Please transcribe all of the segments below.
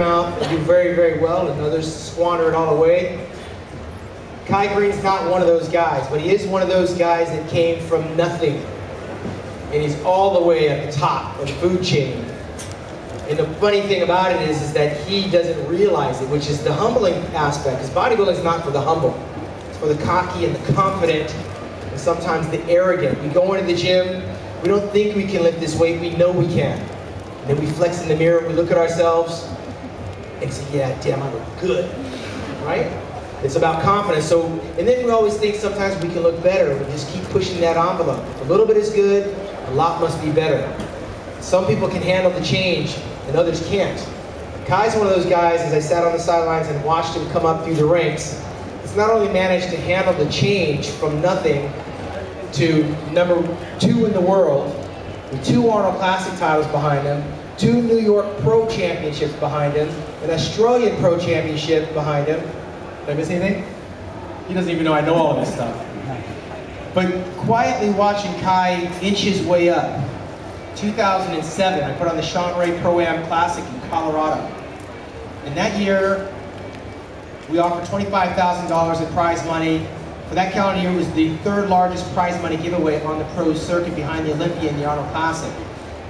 out and do very, very well, and others squander it all away. Kai Greene's not one of those guys, but he is one of those guys that came from nothing, and he's all the way at the top of the food chain. And the funny thing about it is that he doesn't realize it, which is the humbling aspect, because bodybuilding is not for the humble. It's for the cocky and the confident, and sometimes the arrogant. We go into the gym, we don't think we can lift this weight, we know we can. And then we flex in the mirror, we look at ourselves, and say, yeah, damn, I look good, right? It's about confidence. So, and then we always think sometimes we can look better. We just keep pushing that envelope. If a little bit is good, a lot must be better. Some people can handle the change, and others can't. Kai's one of those guys, as I sat on the sidelines and watched him come up through the ranks, he's not only managed to handle the change from nothing to #2 in the world, with 2 Arnold Classic titles behind him, 2 New York Pro Championships behind him, an Australian Pro Championship behind him. Did I miss anything? He doesn't even know I know all of this stuff. But quietly watching Kai inch his way up. 2007, I put on the Sean Ray Pro-Am Classic in Colorado. And that year, we offered $25,000 in prize money. For that calendar year, it was the 3rd largest prize money giveaway on the pro circuit behind the Olympia and the Arnold Classic.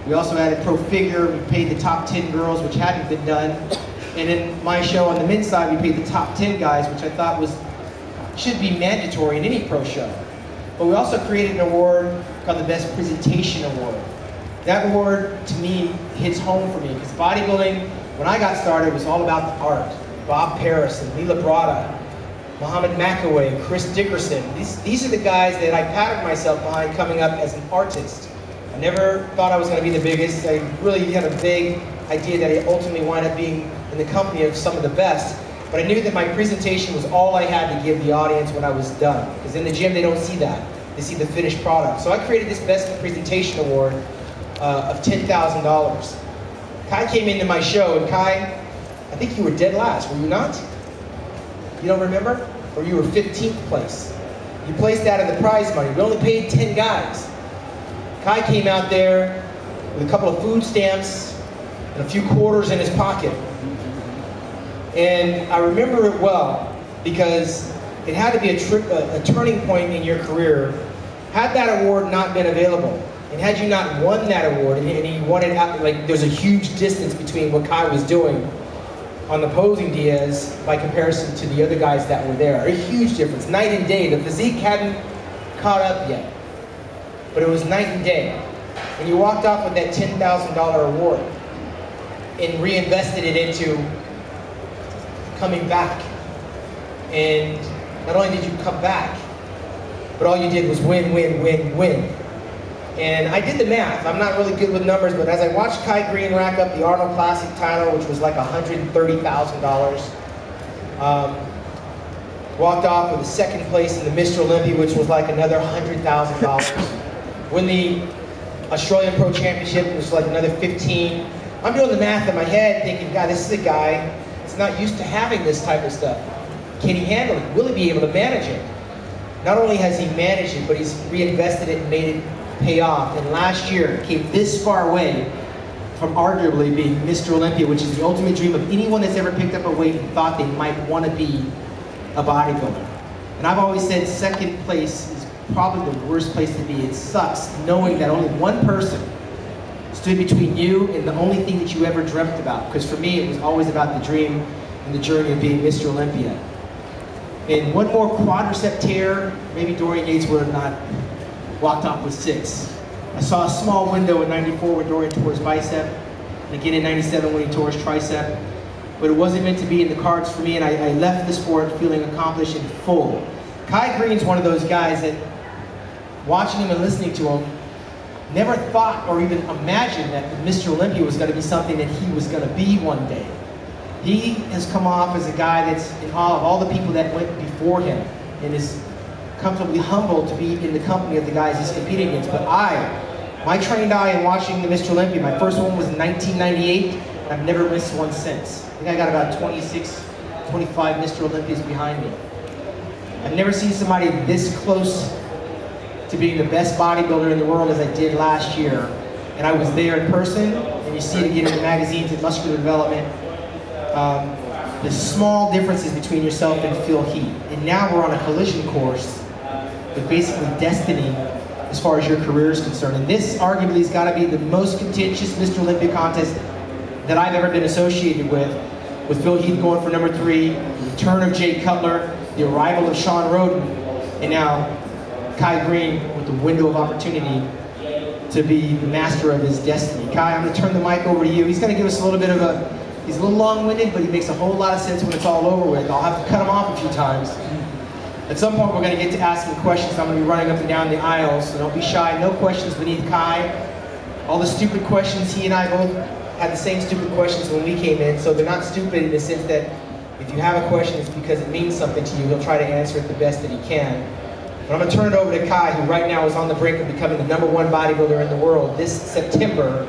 We also added pro figure. We paid the top 10 girls, which hadn't been done. And in my show on the men's side, we paid the top 10 guys, which I thought should be mandatory in any pro show. But we also created an award called the Best Presentation Award. That award, to me, hits home for me, because bodybuilding, when I got started, was all about the art. Bob Paris and Leela Brada, Muhammad McAway, Chris Dickerson. These are the guys that I patterned myself behind coming up as an artist. I never thought I was going to be the biggest. I really had a vague idea that I ultimately wound up being in the company of some of the best. But I knew that my presentation was all I had to give the audience when I was done. Because in the gym, they don't see that. They see the finished product. So I created this Best Presentation Award of $10,000. Kai came into my show, and Kai, I think you were dead last, were you not? You don't remember? Or you were 15th place. You placed out of the prize money. We only paid 10 guys. Kai came out there with a couple of food stamps and a few quarters in his pocket. And I remember it well, because it had to be a turning point in your career. Had that award not been available, and had you not won that award, and he won it out, like, there's a huge distance between what Kai was doing on the posing Diaz by comparison to the other guys that were there. A huge difference, night and day. The physique hadn't caught up yet, but it was night and day. And you walked off with that $10,000 award and reinvested it into coming back. And not only did you come back, but all you did was win, win, win, win. And I did the math. I'm not really good with numbers, but as I watched Kai Greene rack up the Arnold Classic title, which was like $130,000, walked off with a 2nd place in the Mr. Olympia, which was like another $100,000. When the Australian Pro Championship was like another 15. I'm doing the math in my head thinking, God, this is a guy that's not used to having this type of stuff. Can he handle it? Will he be able to manage it? Not only has he managed it, but he's reinvested it and made it pay off. And last year came this far away from arguably being Mr. Olympia, which is the ultimate dream of anyone that's ever picked up a weight and thought they might want to be a bodybuilder. And I've always said 2nd place is probably the worst place to be. It sucks knowing that only one person stood between you and the only thing that you ever dreamt about. Because for me, it was always about the dream and the journey of being Mr. Olympia. And one more quadricep tear, maybe Dorian Yates would have not walked off with 6. I saw a small window in '94 when Dorian tore his bicep, and again in '97 when he tore his tricep. But it wasn't meant to be in the cards for me, and I left the sport feeling accomplished and full. Kai Greene's one of those guys that, watching him and listening to him, never thought or even imagined that Mr. Olympia was going to be something that he was going to be one day. He has come off as a guy that's in awe of all the people that went before him, and is comfortably humbled to be in the company of the guys he's competing against. But my trained eye in watching the Mr. Olympia, my first one was in 1998, and I've never missed one since. I think I got about 26, 25 Mr. Olympias behind me. I've never seen somebody this close to being the best bodybuilder in the world as I did last year. And I was there in person, and you see it again in the magazines at Muscular Development. the small differences between yourself and Phil Heath. And now we're on a collision course with basically destiny as far as your career is concerned. And this arguably has got to be the most contentious Mr. Olympia contest that I've ever been associated with Phil Heath going for number 3, the return of Jay Cutler, the arrival of Sean Roden, and now Kai Greene with the window of opportunity to be the master of his destiny. Kai, I'm going to turn the mic over to you. He's going to give us a little bit of he's a little long-winded, but he makes a whole lot of sense when it's all over with. I'll have to cut him off a few times. At some point, we're going to get to asking questions. I'm going to be running up and down the aisles, so don't be shy. No questions beneath Kai. All the stupid questions, he and I both had the same stupid questions when we came in, so they're not stupid in the sense that if you have a question, it's because it means something to you. He'll try to answer it the best that he can. But I'm going to turn it over to Kai, who right now is on the brink of becoming the #1 bodybuilder in the world this September.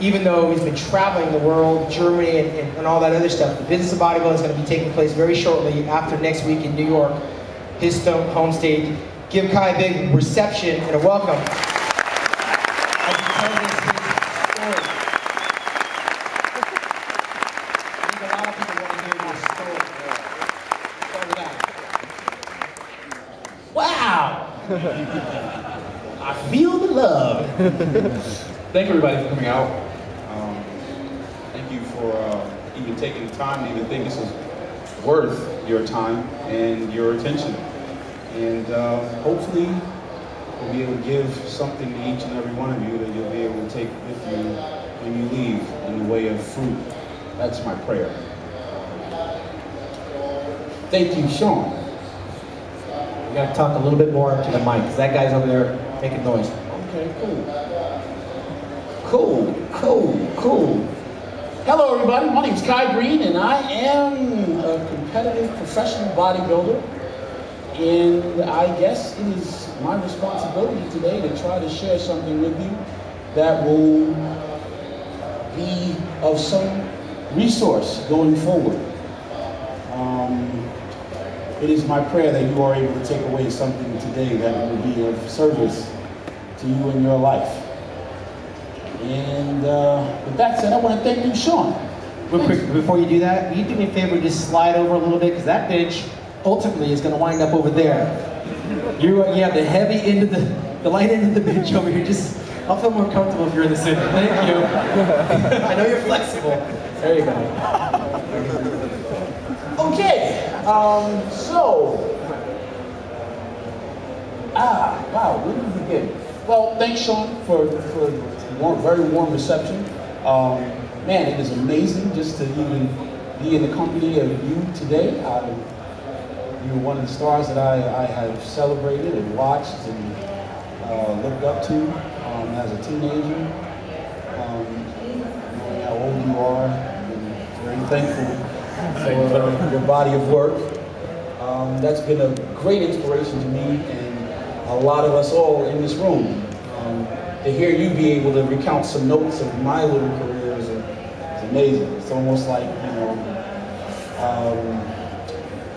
Even though he's been traveling the world, Germany, and all that other stuff, the business of bodybuilding is going to be taking place very shortly after next week in New York, his home state. Give Kai a big reception and a welcome. As he tells us his story. I think a lot of people want to hear your story. Start with that. Wow! I feel the love. Thank everybody for coming out. Thank you for even taking the time to even think this is worth your time and your attention. And hopefully we'll be able to give something to each and every one of you that you'll be able to take with you when you leave in the way of fruit. That's my prayer. Thank you, Sean. You gotta talk a little bit more to the mic, because that guy's over there making noise. Okay, cool. Hello everybody, my name is Kai Greene and I am a competitive professional bodybuilder, and I guess it is my responsibility today to try to share something with you that will be of some resource going forward. It is my prayer that you are able to take away something today that will be of service to you in your life. And with that said, I want to thank you, Sean. Real quick, before you do that, will you do me a favor and just slide over a little bit, because that bench ultimately is going to wind up over there. You have the heavy end of the light end of the bench over here. Just, I'll feel more comfortable if you're in the center. Thank you. I know you're flexible. There you go. Okay, wow, where do we begin? Well, thanks, Sean, for very warm reception. Man, it is amazing just to even be in the company of you today. You were one of the stars that I have celebrated and watched and looked up to as a teenager. Knowing how old you are, I'm very thankful for your body of work. That's been a great inspiration to me and a lot of us all in this room. To hear you be able to recount some notes of my little career is amazing. It's almost like, you know,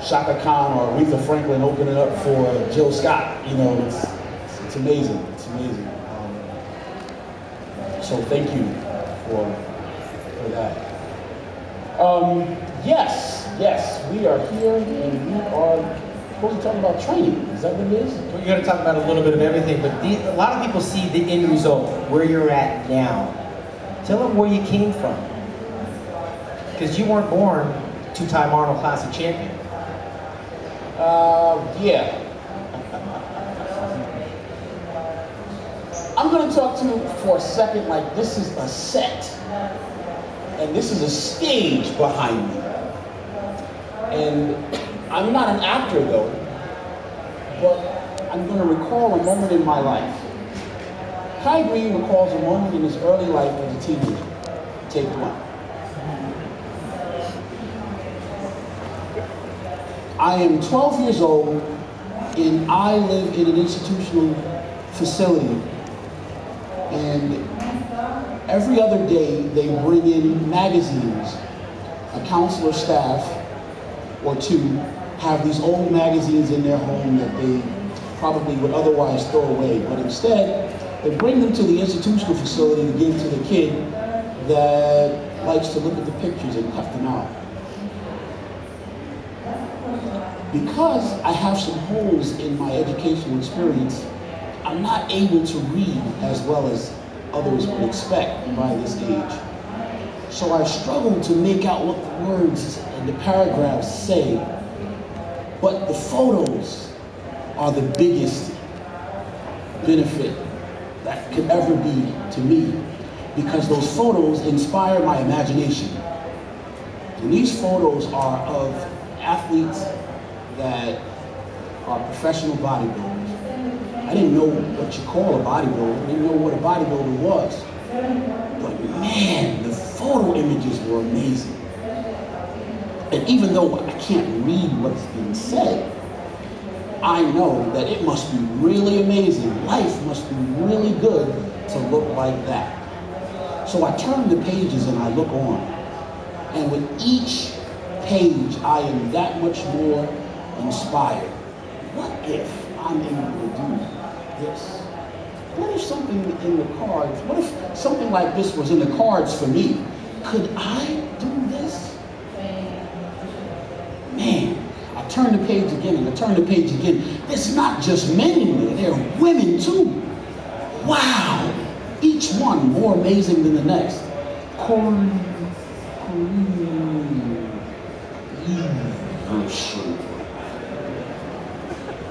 Shaka Khan or Aretha Franklin opening up for Jill Scott. You know, it's amazing. It's amazing. So thank you for that. Yes, we are here and we are supposed to talk about training. Is that what it is? We're going to talk about a little bit of everything, but a lot of people see the end result, where you're at now. Tell them where you came from. Because you weren't born two-time Arnold Classic champion. Yeah. I'm going to talk to you for a second like this is a set. And this is a stage behind me. And I'm not an actor though, but I'm going to recall a moment in my life. Kai Greene recalls a moment in his early life as a teenager. Take 1. I am 12 years old and I live in an institutional facility, and every other day they bring in magazines. A counselor staff or two have these old magazines in their home that they probably would otherwise throw away, but instead they bring them to the institutional facility to give to the kid that likes to look at the pictures and cut them out. Because I have some holes in my educational experience, I'm not able to read as well as others would expect by this age. So I struggle to make out what the words and the paragraphs say, but the photos are the biggest benefit that could ever be to me, because those photos inspire my imagination. And these photos are of athletes that are professional bodybuilders. I didn't know what you call a bodybuilder. I didn't know what a bodybuilder was. But man, the photo images were amazing. And even though I can't read what's being said, I know that it must be really amazing. Life must be really good to look like that. So I turn the pages and I look on. And with each page, I am that much more inspired. What if I'm able to do this? What if something in the cards, what if something like this was in the cards for me? Could I do this? Man, I turn the page again and I turn the page again. There's not just men in there, there are women too. Wow, each one more amazing than the next.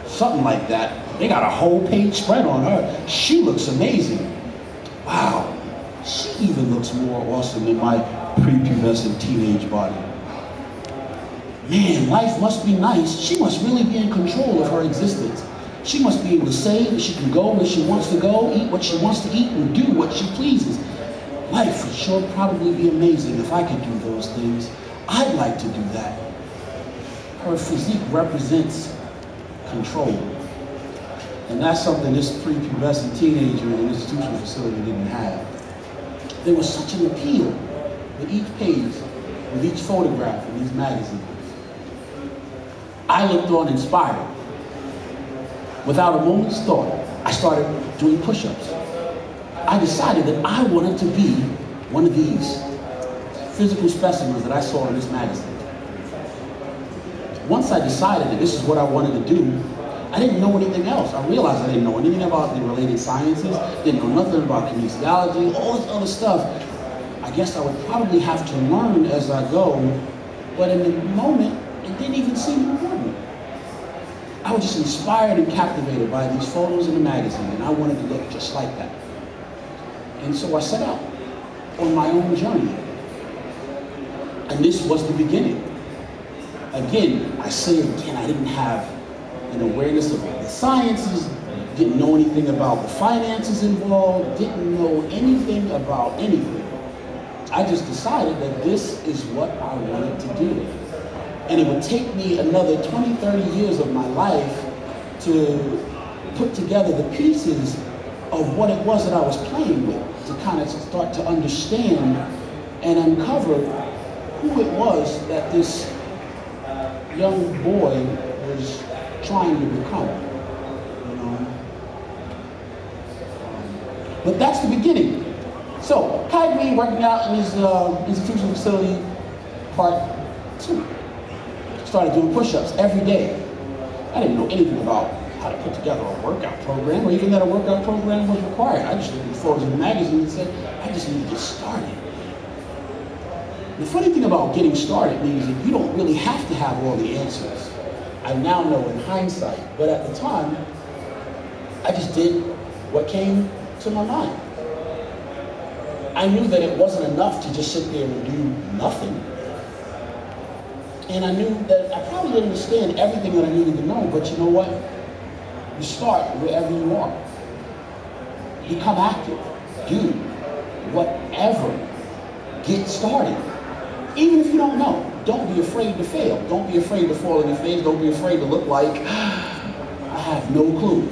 Something like that. They got a whole page spread on her. She looks amazing. Wow, she even looks more awesome than my prepubescent teenage body. Man, life must be nice. She must really be in control of her existence. She must be able to say that she can go where she wants to go, eat what she wants to eat, and do what she pleases. Life would sure probably be amazing if I could do those things. I'd like to do that. Her physique represents control. And that's something this prepubescent teenager in an institutional facility didn't have. There was such an appeal with each page, with each photograph in these magazines. I looked on inspired. Without a moment's thought, I started doing push-ups. I decided that I wanted to be one of these physical specimens that I saw in this magazine. Once I decided that this is what I wanted to do, I didn't know anything else. I realized I didn't know anything about the related sciences, didn't know nothing about kinesiology, all this other stuff. I guess I would probably have to learn as I go, but in the moment, it didn't even seem important. I was just inspired and captivated by these photos in the magazine, and I wanted to look just like that. And so I set out on my own journey. And this was the beginning. Again, I say again, I didn't have an awareness of the sciences, didn't know anything about the finances involved, didn't know anything about anything. I just decided that this is what I wanted to do. And it would take me another 20, 30 years of my life to put together the pieces of what it was that I was playing with, to kind of start to understand and uncover who it was that this young boy was trying to become, you know. But that's the beginning. So, Kai Greene working out in his institutional facility, part 2. Started doing push-ups every day. I didn't know anything about how to put together a workout program, or even that a workout program was required. I just looked at the photos in the magazine and said, I just need to get started. The funny thing about getting started means that you don't really have to have all the answers. I now know in hindsight, but at the time, I just did what came to my mind. I knew that it wasn't enough to just sit there and do nothing. And I knew that I probably didn't understand everything that I needed to know, but you know what? You start wherever you are. Become active. Do whatever. Get started. Even if you don't know, don't be afraid to fail. Don't be afraid to fall on your face. Don't be afraid to look like, I have no clue.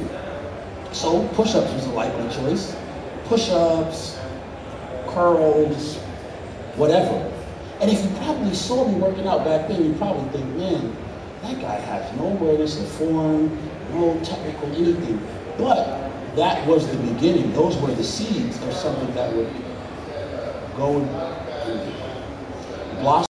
So push-ups was a likely choice. Push-ups, curls, whatever. And if you probably saw me working out back then, you probably think, man, that guy has no awareness of form, no technical anything. But that was the beginning. Those were the seeds of something that would go and blossom.